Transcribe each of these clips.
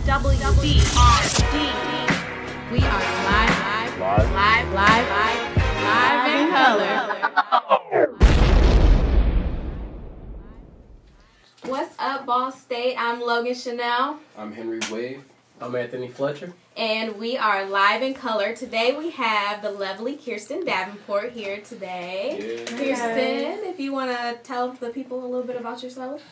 WCRD. We are live in color. What's up, Ball State? I'm Logan Chanel. I'm Henry Wave. I'm Anthony Fletcher. And we are live in color. Today we have the lovely Kirsten Davenport here today. Yeah. Kirsten, if you want to tell the people a little bit about yourself.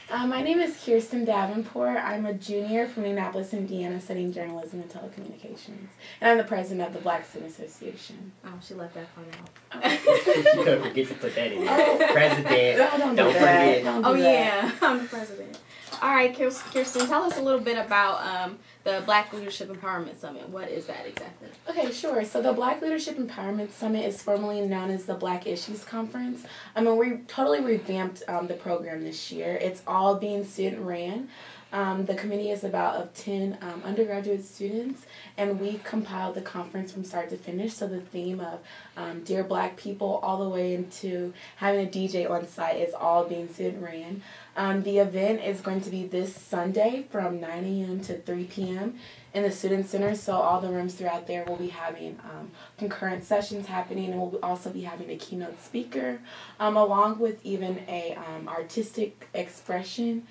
My name is Kirsten Davenport. I'm a junior from Indianapolis, Indiana, studying journalism and telecommunications. And I'm the president of the Black Student Association. Oh, she left that part out. You couldn't forget to put that in there. President. Don't Don't forget. Don't do Yeah, I'm the president. All right, Kirsten, tell us a little bit about the Black Leadership Empowerment Summit. What is that exactly? Okay, sure. So the Black Leadership Empowerment Summit is formerly known as the Black Issues Conference. We totally revamped the program this year. It's all being student ran. The committee is about 10 undergraduate students, and we compiled the conference from start to finish. So the theme of Dear Black People all the way into having a DJ on site is all being student ran. The event is going to be this Sunday from 9 a.m. to 3 p.m. in the Student Center, so all the rooms throughout there will be having concurrent sessions happening, and we'll also be having a keynote speaker, along with even a artistic expression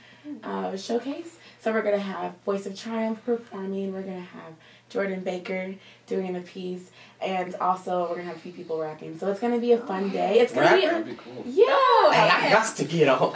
showcase. So we're going to have Voice of Triumph performing, we're going to have Jordan Baker doing a piece, and also we're going to have a few people rapping. So it's going to be a fun day. It's going to That'd be cool. Yeah. Hey, I got to get on.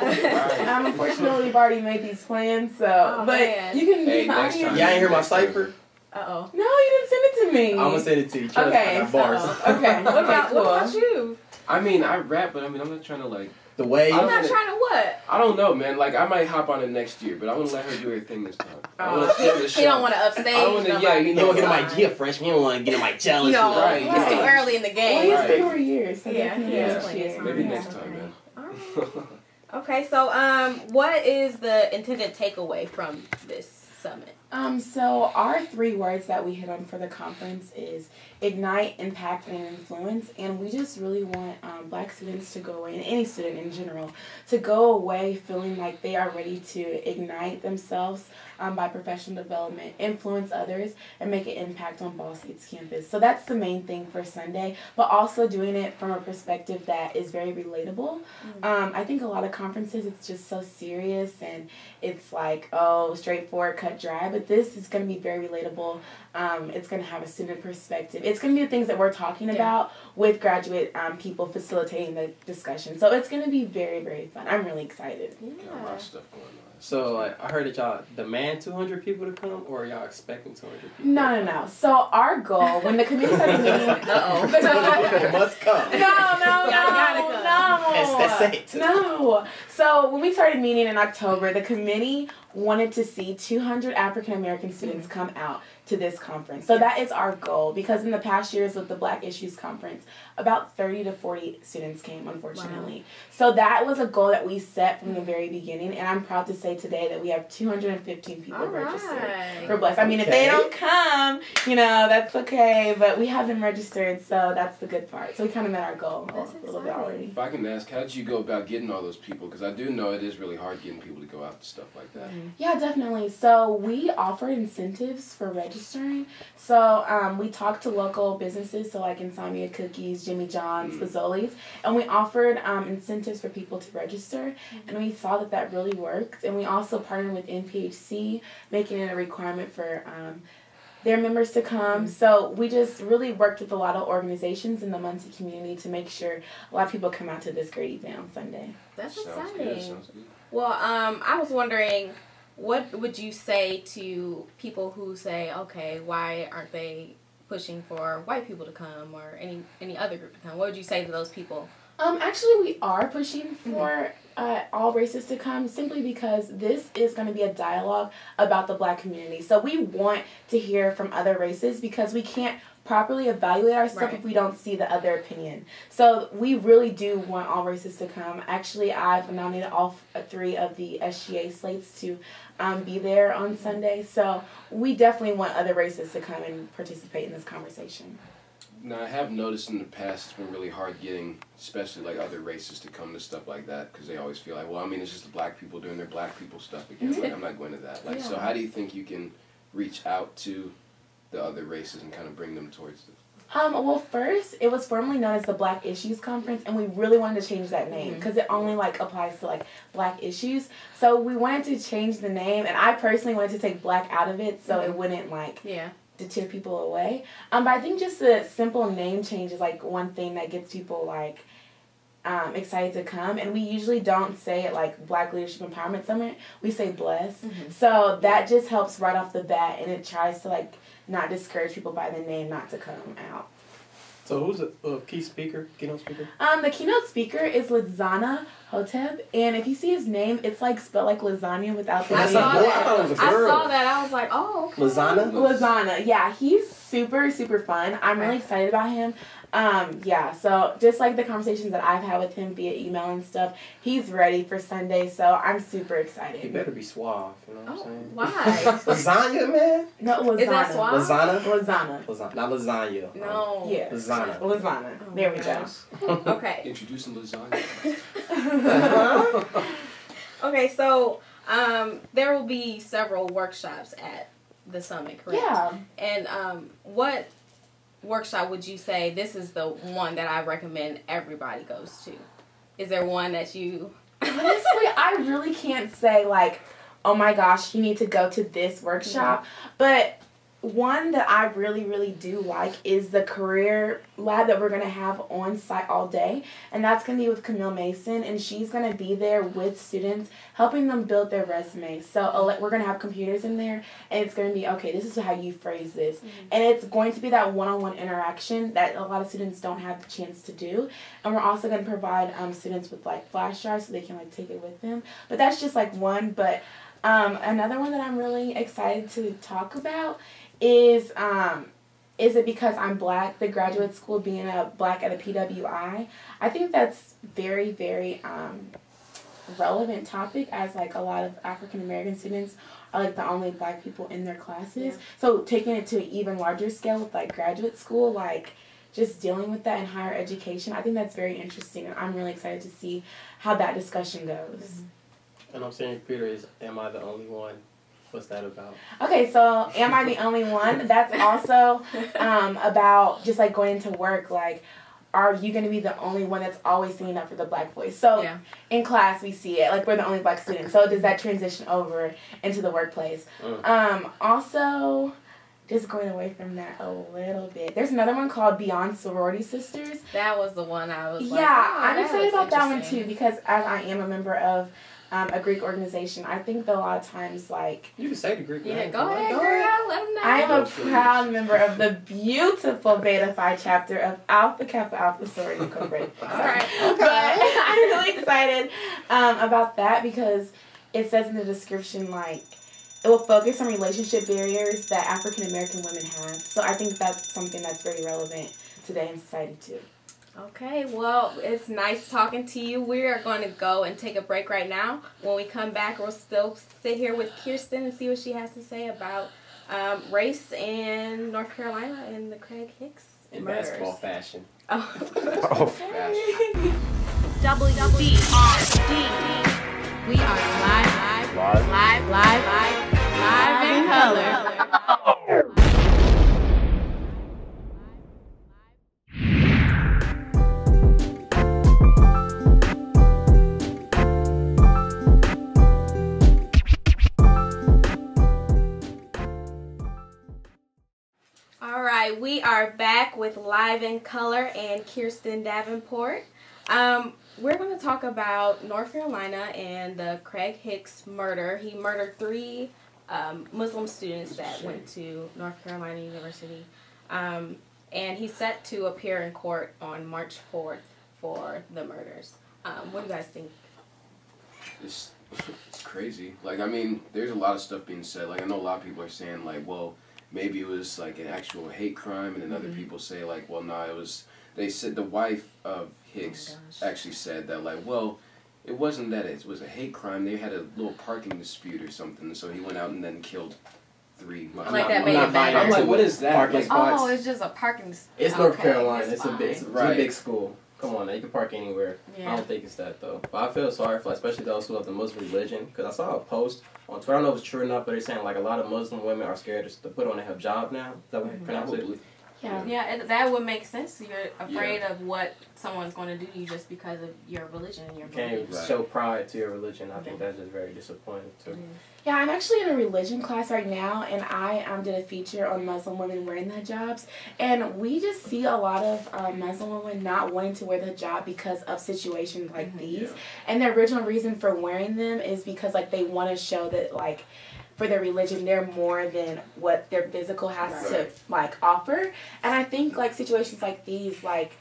Unfortunately, we've already made these plans, so but man. you can. Hey, next time. Y'all ain't hear my cipher? Uh-oh. No, you didn't send it to me. I'm gonna send it to you. Trust me, I Okay. got bars. Okay. What about you? I mean, I rap, but I'm not trying to The way You're not trying to what? I don't know, man. Like, I might hop on it next year, but I want to let her do her thing this time. I want to steal the show. You don't want to upstage? I want to, yeah, you you know. don't get in my Gia freshman, you don't want to get in my jealous. You know, Right, it's too early in the Well, game. it's Right. 3 more years. So Yeah, definitely yeah. next year. Maybe Yeah. next time, man. All right. Okay, so what is the intended takeaway from this summit? So our 3 words that we hit on for the conference is ignite, impact, and influence. And we just really want Black students to go away, and any student in general, to go away feeling like they are ready to ignite themselves by professional development, influence others, and make an impact on Ball State's campus. So that's the main thing for Sunday, but also doing it from a perspective that is very relatable. I think a lot of conferences, it's just so serious, and it's like, oh, straightforward, cut dry, but this is going to be very relatable. It's going to have a student perspective. It's going to be the things that we're talking about with graduate people facilitating the discussion. So it's going to be very, very fun. I'm really excited. Got a lot of stuff going on. So, like, I heard that y'all demand 200 people to come, or are y'all expecting 200 people? No. So our goal, when the committee started meeting... It must come. No. That's it. No. So when we started meeting in October, the committee wanted to see 200 African American students come out to this conference. So that is our goal, because in the past years with the Black Issues Conference, about 30 to 40 students came, unfortunately. Wow. So that was a goal that we set from the very beginning, and I'm proud to say today that we have 215 people registered for B.L.E.S. I mean, if they don't come, that's okay, but we have them registered, so that's the good part. So we kind of met our goal a little bit already. If I can ask, how did you go about getting all those people? Because I do know it is really hard getting people to go out to stuff like that. Yeah, definitely. So we offer incentives for registering. So we talked to local businesses, so like Insomnia Cookies, Jimmy John's, Fazoli's, and we offered incentives for people to register, and we saw that really worked. And we also partnered with NPHC, making it a requirement for their members to come. So we just really worked with a lot of organizations in the Muncie community to make sure a lot of people come out to this great event on Sunday. That's Sounds exciting. good, sounds good. Well, I was wondering, what would you say to people who say, okay, why aren't they pushing for white people to come or any other group to come? What would you say to those people? Actually, we are pushing for all races to come, simply because this is going to be a dialogue about the Black community. So we want to hear from other races, because we can't properly evaluate ourselves if we don't see the other opinion. So we really do want all races to come. Actually, I've nominated all 3 of the SGA slates to be there on Sunday. So we definitely want other races to come and participate in this conversation. Now, I have noticed in the past it's been really hard getting, especially like other races, to come to stuff like that, because they always feel like, well, I mean, it's just the Black people doing their Black people stuff again. Like, I'm not going to that. Like, so how do you think you can reach out to the other races and kind of bring them towards this? Well, first, it was formerly known as the Black Issues Conference, and we really wanted to change that name because it only, like, applies to, like, Black issues. So we wanted to change the name, and I personally wanted to take Black out of it so it wouldn't, like, deter people away. But I think just the simple name change is, like, one thing that gets people, like, excited to come. And we usually don't say it like Black Leadership Empowerment Summit. We say B.L.E.S. So that just helps right off the bat, and it tries to, like, not discourage people by the name not to come out. So who's the keynote speaker? The keynote speaker is Lizana Hotep, and if you see his name, it's like spelled like lasagna without the I name. saw that. I was like, oh, okay. Lizana. Yeah, he's super, super fun. I'm really excited about him. So just like the conversations that I've had with him via email and stuff, he's ready for Sunday, so I'm super excited. He better be suave, you know what I'm saying? Why? Lasagna, man? No, Lizana. Is that suave? Lasana. Not lasagna. No. Yeah. Lasana. Lasana. Oh, there we go. Okay. Introducing lasagna. Okay, so there will be several workshops at the summit, correct? Yeah. And what workshop would you say this is the one that I recommend everybody goes to? Is there one that you... Honestly, I really can't say, like, oh my gosh, you need to go to this workshop. But one that I really, really do like is the career lab that we're going to have on site all day. And that's going to be with Camille Mason. And she's going to be there with students, helping them build their resumes. So we're going to have computers in there. And it's going to be, okay, this is how you phrase this. And it's going to be that one-on-one interaction that a lot of students don't have the chance to do. And we're also going to provide students with, like, flash drives so they can, like, take it with them. But that's just, like, one. But another one that I'm really excited to talk about is it because I'm Black, the graduate school being a Black at a PWI. I think that's very, very relevant topic, as, like, a lot of African American students are, like, the only Black people in their classes. So taking it to an even larger scale with, like, graduate school, like, just dealing with that in higher education, I think that's very interesting, and I'm really excited to see how that discussion goes. And I'm saying, Peter, am I the only one? What's that about? Okay, so am I the only one? That's also about just, like, going into work. Like, are you going to be the only one that's always singing up for the Black voice? So in class we see it, like, we're the only Black students. So does that transition over into the workplace? Also, just going away from that a little bit, there's another one called Beyond Sorority Sisters. That was the one I was like, I'm excited about that one too, because as I am a member of a Greek organization, I think that a lot of times, like... You can say the Greek name. Yeah, go ahead, girl. Let them know. I am a proud member of the beautiful Beta Phi chapter of Alpha Kappa Alpha Sorority Incorporated. All right. But I'm really excited about that, because it says in the description, like, it will focus on relationship barriers that African American women have. So I think that's something that's very relevant today in society too. Okay, well, it's nice talking to you. We are going to go and take a break right now. When we come back, we'll still sit here with Kirsten and see what she has to say about race in North Carolina and the Craig Hicks in murders. basketball fashion. WBRD. We are live in color. Alright, we are back with Live in Color and Kirsten Davenport. We're going to talk about North Carolina and the Craig Hicks murder. He murdered 3 Muslim students that went to North Carolina University. And he's set to appear in court on March 4th for the murders. What do you guys think? It's crazy. Like, I mean, there's a lot of stuff being said. Like, I know a lot of people are saying, like, well, maybe it was, like, an actual hate crime, and then other people say, like, well, no, it was... They said the wife of Hicks actually said that, like, well, it wasn't that it was a hate crime. They had a little parking dispute or something, so he went out and then killed 3. I'm like, what is that? Oh, it's just a parking... It's North Carolina. It's a big school. Come on, now, you can park anywhere. Yeah. I don't think it's that, though. But I feel sorry for, like, especially those who have the Muslim religion, because I saw a post on Twitter, I don't know if it's true or not, but they're saying, like, a lot of Muslim women are scared to put on a hijab now. Is that what you pronounce it? Probably. Yeah, that would make sense. You're afraid of what someone's going to do to you just because of your religion and your Can't beliefs. show pride to your religion. I think that's just very disappointing, too. Yeah, I'm actually in a religion class right now, and I did a feature on Muslim women wearing the hijabs, and we just see a lot of Muslim women not wanting to wear the hijab because of situations like these, and the original reason for wearing them is because, like, they want to show that, like, for their religion, they're more than what their physical has to, like, offer, and I think, like, situations like these, like,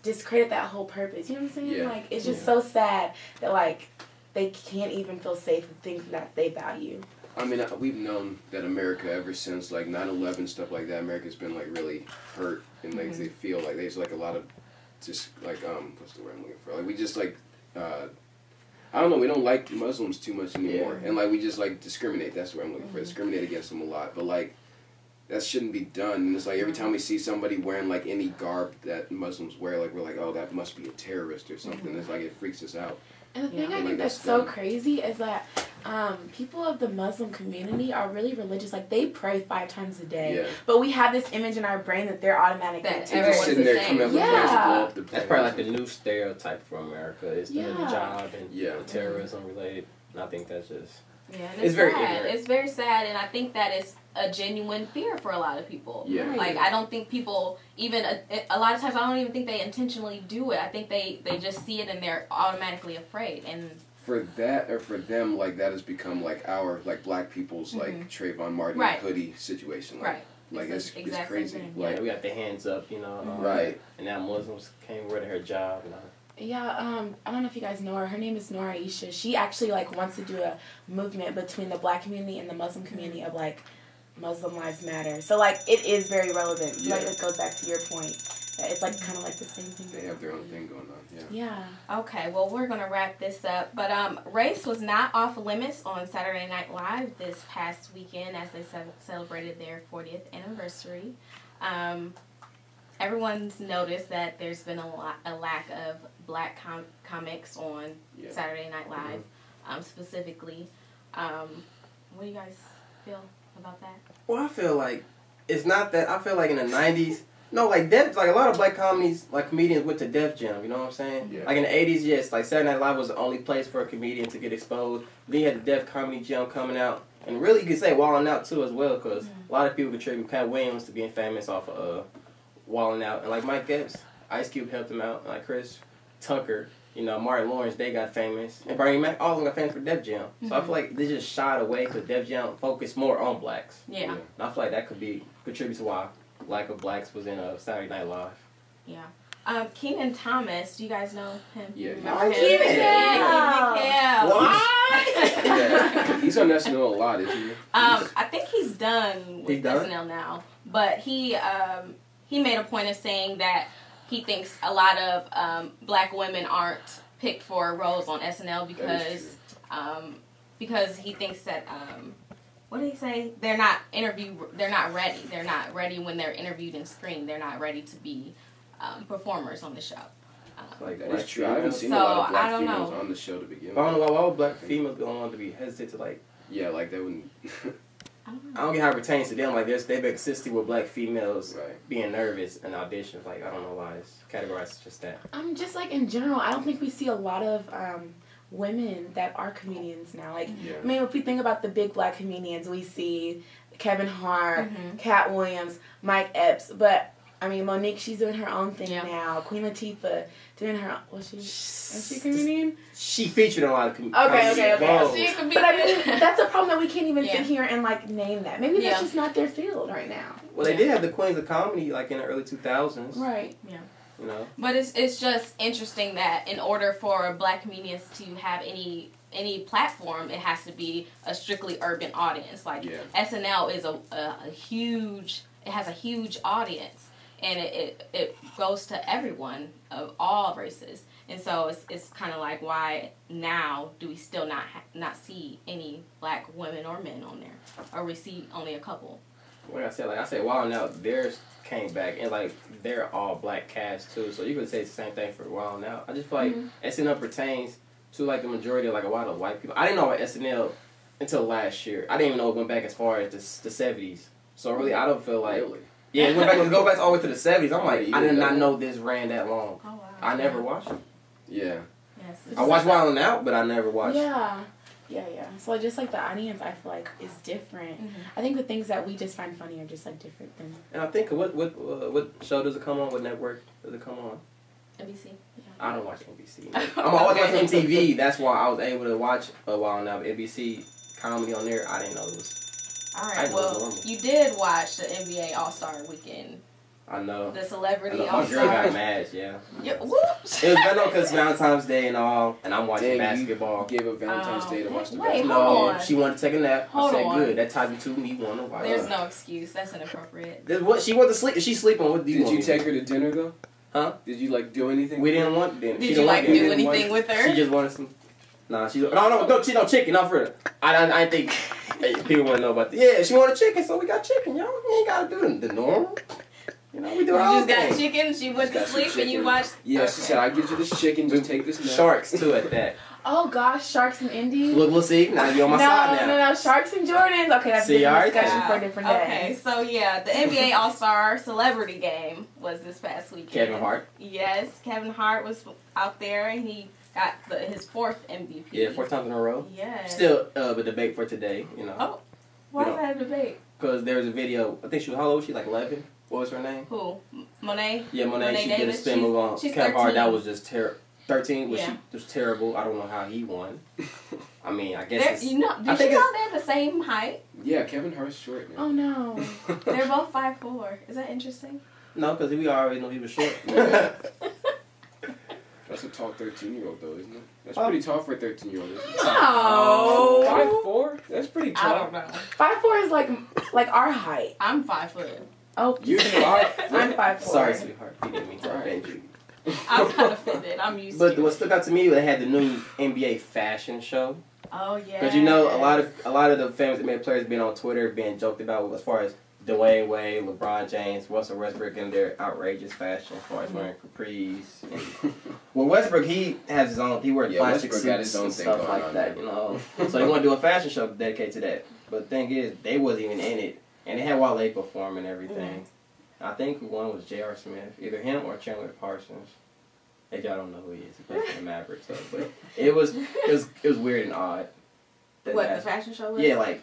discredit that whole purpose, you know what I'm saying? Like, it's just so sad that, like, they can't even feel safe with things that they value. I mean, we've known that America ever since, like, 9/11, stuff like that, America's been, like, really hurt, and, like, they feel like there's, like, a lot of just, like, what's the word I'm looking for? Like, we just, like, I don't know, we don't like Muslims too much anymore, and, like, we just, like, discriminate, that's what I'm looking for, discriminate against them a lot, but, like, that shouldn't be done, and it's like, every time we see somebody wearing, like, any garb that Muslims wear, like, we're like, oh, that must be a terrorist or something, it's like, it freaks us out. And the thing I think that's so crazy is that people of the Muslim community are really religious. Like, they pray 5 times a day. Yeah. But we have this image in our brain that they're automatically everyone's sitting there coming up with plans to blow up the That's probably like the new stereotype for America is the hijab and the terrorism related. And I think that's just... Yeah, and it's very sad. It's very sad, and I think that it's a genuine fear for a lot of people. Yeah. Like, I don't think people even, a lot of times, I don't even think they intentionally do it. I think they just see it and they're automatically afraid. And for that, or for them, like, that has become, like, our, like, black people's, like, Trayvon Martin hoodie situation. Like, like, it's crazy. Like, we got the hands up, you know. And now Muslims can't wear their hijab, you know. Yeah, I don't know if you guys know her. Her name is Noor Aisha. She actually, like, wants to do a movement between the black community and the Muslim community of, like, Muslim Lives Matter. So, like, it is very relevant. So, like, it goes back to your point. That it's, like, kind of like the same thing. They have their own thing going on, Yeah. Okay, well, we're going to wrap this up. But race was not off limits on Saturday Night Live this past weekend as they celebrated their 40th anniversary. Everyone's noticed that there's been a lack of black comics on Saturday Night Live, specifically. What do you guys feel about that? Well, I feel like it's not that. I feel like in the 90s, no, like Def, like a lot of black comedians went to Def Jam, you know what I'm saying? Yeah. Like in the 80s, yes, like Saturday Night Live was the only place for a comedian to get exposed. Then you had the Def Comedy Jam coming out. And really, you could say Wildin' Out too as well, because a lot of people contribute Pat Williams to being famous off of Wildin' Out. And like Mike Epps, Ice Cube helped him out. And like Chris Tucker, you know, Martin Lawrence, they got famous. And Bernie Mac, all of them got famous for Def Jam. So I feel like they just shied away because Def Jam focused more on blacks. Yeah. And I feel like that contribute to why lack of blacks was in Saturday Night Live. Yeah. Kenan Thomas, do you guys know him? Yeah. Kenan! Yeah. What? Yeah. He's on SNL a lot, isn't he? I think he's done with SNL now. But he made a point of saying that he thinks a lot of black women aren't picked for roles on SNL because he thinks that what did he say? They're not ready. They're not ready when they're interviewed and screened. They're not ready to be performers on the show. Like that is true. I haven't seen a lot of black females on the show to begin with. I don't know why would black females don't want to be hesitant to like. Yeah, like they wouldn't. I don't get how it pertains to them. Like, they've existed with black females being nervous in auditions. Like, I don't know why it's categorized just that. Just like in general, I don't think we see a lot of women that are comedians now. Like, I mean, if we think about the big black comedians, we see Kevin Hart, Cat Williams, Mike Epps, but I mean, Monique, she's doing her own thing now. Queen Latifah doing her own. Was she a comedian? She featured in a lot of comedians. Okay. She's a comedian. But I mean, that's a problem that we can't even sit here and like name that. Maybe that's just not their field right now. Well, they did have the Queens of Comedy like in the early 2000s. Right. Yeah. You know. But it's just interesting that in order for black comedians to have any platform, it has to be a strictly urban audience. Like SNL is a huge. It has a huge audience. And it goes to everyone of all races, and so it's kind of like, why now do we still not see any black women or men on there, or we see only a couple? like I said, Wild 'N Out, theirs came back, and like they're all black cast too. So you could say it's the same thing for Wild 'N Out. I just feel like SNL pertains to like the majority of like a lot of white people. I didn't know about SNL until last year. I didn't even know it went back as far as the 70s. So really, I don't feel like yeah, it went back. Go back all the way to the 70s. I'm like, I did not know this ran that long. Oh wow. I never watched it. Yeah. Yes. I watched Wild 'N Out, but I never watched. Yeah. So just like the audience, I feel like is different. I think the things that we just find funny are just like different than. And I think what show does it come on? What network does it come on? NBC. Yeah. I don't watch NBC. I'm always watching MTV. That's why I was able to watch a while now. NBC comedy on there, I didn't know it was. All right. Well, you did watch the NBA All-Star Weekend. I know. The celebrity My All-Star. girl got mad, yeah. Whoops. It was better because Valentine's Day and all, and I'm watching basketball. You gave up Valentine's Day to watch the wait, basketball. hold No, on. she wanted to take a nap. Hold I said, on. good. That ties me to me wanting to watch. There's no excuse. That's inappropriate. What she went to sleep. She's sleeping. What do you Did want you me take to her to dinner though? Huh? Did you like do anything? We didn't want dinner. Did you like do anything with her? She just wanted some. Nah, she no chicken. Not for her. I think people want to know about that. Yeah, she wanted chicken, so we got chicken, y'all. You ain't gotta do the normal. You know, we do our You own just got thing. chicken. She went to sleep, and you watched. Yeah, she said, "I get you this chicken. Just take this nap." Sharks too at that. Oh gosh, Sharks and Indy. Look, we'll see. Now you on my side now. No, Sharks and Jordans. Okay, that's a different discussion for a different day. Okay, so yeah, the NBA All-Star Celebrity Game was this past weekend. Kevin Hart. Yes, Kevin Hart was out there, and he got his 4th MVP. Yeah, 4 times in a row. Yes. Still a debate for today, you know. Oh, why is that a debate? Because there was a video, I think how old was she? Like 11? What was her name? Who? Monet? Yeah, Monet. She did a Davis? spin move on She's Kevin 13. Hart. That was just terrible. 13 was Yeah. was terrible. I don't know how he won. I mean, I guess Did you know they're the same height? Yeah, Kevin Hart's short. Man. Oh no. They're both 5'4". Is that interesting? no, because we already know he was short. That's a tall 13-year-old though, isn't it? That's pretty tall for a 13-year-old, isn't it? No. 5'4"? That's pretty tall. I don't know. 5'4" is like our height. I'm 5 foot. Oh, You're 5'4". I'm 5'4". Sorry, sweetheart. He didn't mean to offend you. I'm kind of offended. I'm used But to it. what stuck out to me, they had the new NBA fashion show. Oh yeah. Because you know, a lot of the famous NBA players being on Twitter being joked about as far as Dwayne Wade, LeBron James, Russell Westbrook, and their outrageous fashion as far as wearing capris. And, well, Westbrook, he has his own. He wears plastic Westbrook got suits his own and thing stuff going like on that. there. You know, so they want to do a fashion show dedicated to that. But the thing is, they wasn't even in it, and they had Wale perform and everything. I think one was J.R. Smith, either him or Chandler Parsons. If y'all don't know who he is, he plays for the Mavericks. So, but it was weird and odd. What, the fashion show was? Yeah, like.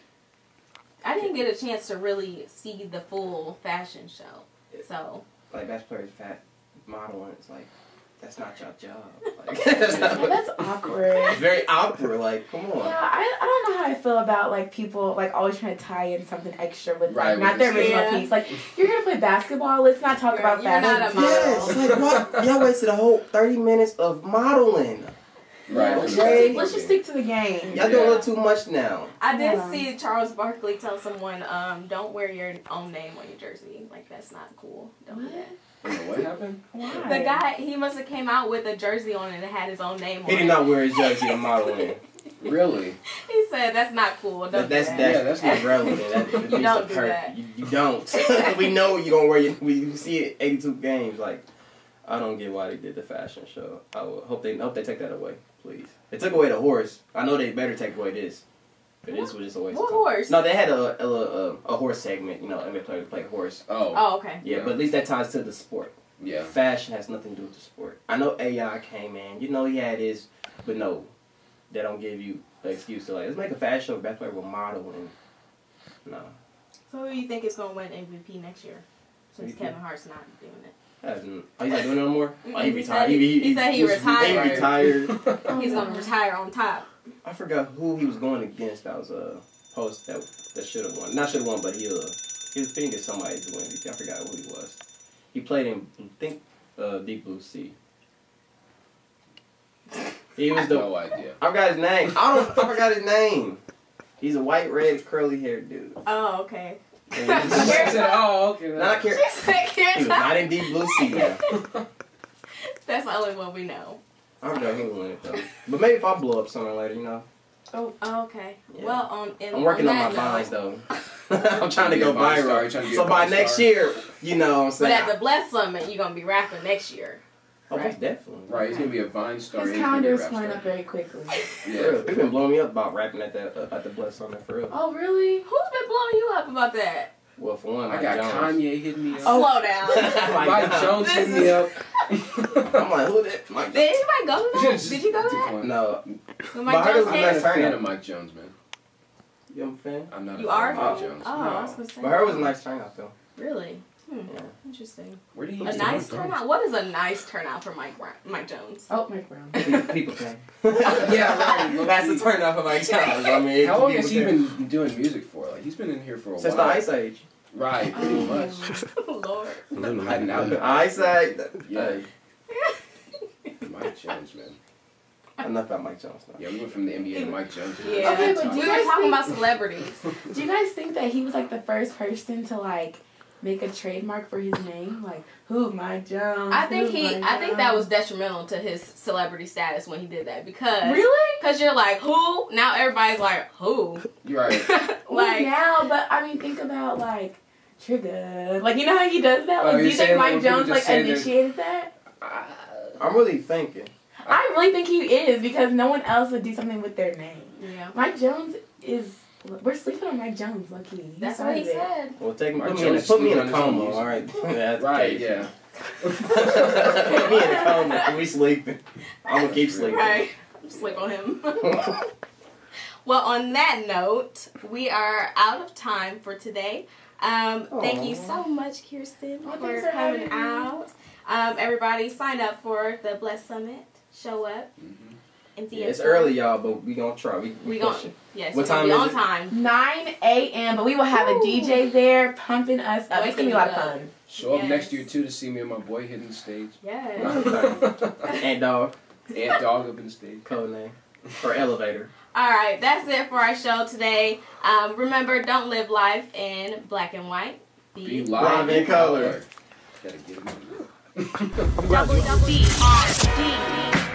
I didn't get a chance to really see the full fashion show. So. Like, basketball players, fat modeling, it's like, that's not your job. Like, that's awkward. It's very awkward, like, come on. Yeah, I don't know how I feel about, like, people, like, always trying to tie in something extra with, like, Right, not their original piece. Like, you're going to play basketball, let's not talk about You're fashion. not a model. Yes, like, what? Y'all wasted a whole 30 minutes of modeling. Right. Let's just stick to the game. Y'all doing a little too much now. I did see Charles Barkley tell someone, don't wear your own name on your jersey. Like, that's not cool. Don't do that. What happened? Why? The guy, he must have came out with a jersey on it and had his own name on it. He did not wear his jersey to modeling. Really? He said, that's not cool. Don't do that. That's not relevant. You don't do that. You don't. We know you're going to wear we see it 82 games. Like, I don't get why they did the fashion show. I hope they take that away, please. They took away the horse. I know they better take away this. But this was just a waste of What time. horse? No, they had a horse segment. You know, NBA players play horse. Oh, okay. Yeah, but at least that ties to the sport. Yeah. Fashion has nothing to do with the sport. I know AI came in. You know he had his, but no, they don't give you an excuse to like, let's make a fashion show best player with modeling. No. So who do you think is going to win MVP next year? Since MVP? Kevin Hart's not doing it. Oh, he's not doing it no more? Oh, he He retired. said he said he retired. He retired. He's going to retire on top. I forgot who he was going against. That was a post that should have won. Not should have won, but he was thinking of somebody to win MVP. I forgot who he was. He played in, Deep Blue Sea. He was No idea. I forgot his name. I forgot his name. He's a white, red, curly haired dude. Oh, okay. I said, oh, okay. Not She said He was not in Deep Blue Sea. That's the only one we know. I forgot he won it though. But maybe if I blow up somewhere later, you know. Oh, okay. Yeah. Well, I'm working on my that vines note- though. I'm trying to Be a go Vine star, viral. you're trying to be a So by Vine next star. year, you know what I'm But saying? at the B.L.E.S Summit, you're gonna be rapping next year. Oh, most definitely. Right, he's gonna be a Vine star. His and calendar is he's gonna filling be a up rap very quickly. For star. real. Yeah. People been blowing me up about rapping at the B.L.E.S Summit for real. Oh, really? Who's been blowing you up about that? Well, for one, I Mike got Jones. Kanye hitting me up. Slow down. Mike Jones hitting me up. I'm like, who that? Mike Did anybody go to that? Did you go to that? Jones. No, When But Mike I heard Jones it was I'm came? not a nice fan turnout. of Mike Jones, man. You a fan? I'm not a You fan are? of Oh, Mike Jones. I No. was gonna say. But her was a nice turnout though. Really? Yeah. Interesting. Where did he A used to nice come from? turnout? What is a nice turnout for Mike Jones? Oh, Mike Brown. People came. Yeah, right. That's the turnout for Mike Jones. I mean, How long people has he came. been doing music for? Like he's been in here for a Since the while. Ice Age. Right, pretty much. Lord. Hiding out there. Ice Age. Yeah. Hey, Mike Jones, man. enough about Mike Jones now. Yeah, we went from the NBA to Mike Jones. Yeah. Okay, but We do were you talking guys about celebrities. Do you guys think that he was like the first person to like make a trademark for his name? Like, who, Mike Jones? I think Who's Mike I think that was Jones? detrimental to his celebrity status when he did that because Really? because you're like who now everybody's like who You're right. Well, like now, but I mean, think about like Trigger. Like, you know how he does that? Oh, Like, do you're you think saying Mike when people Jones just like say they're- initiated that? I'm really thinking. I really think he is because no one else would do something with their name. yeah Mike Jones is. We're sleeping on Mike Jones, lucky. that's what he said. Well, take me, Mike put me in a Jones sleeping coma. on his own All right. That's the Right, case. yeah. Put me in a coma. We sleeping. I'm gonna keep sleeping. Right, sleep on him. Well, on that note, we are out of time for today. Thank you so much, Kirsten, Oh, for thanks for coming having me. out. Everybody, sign up for the B.L.E.S Summit. Show up. And Yeah, it's early, y'all, but we gonna try. We gonna pushing. yes. What What time time on is it? time. 9 a.m. But we will have a Ooh. DJ there pumping us up. It's gonna be a lot of Waking fun. Show up Yes. next year too to see me and my boy hitting the stage. Yes. And dog, And dog up in the stage. code name or elevator. All right, that's it for our show today. Remember, don't live life in black and white. Be live live in in color. color. Gotta get it. WWDRD.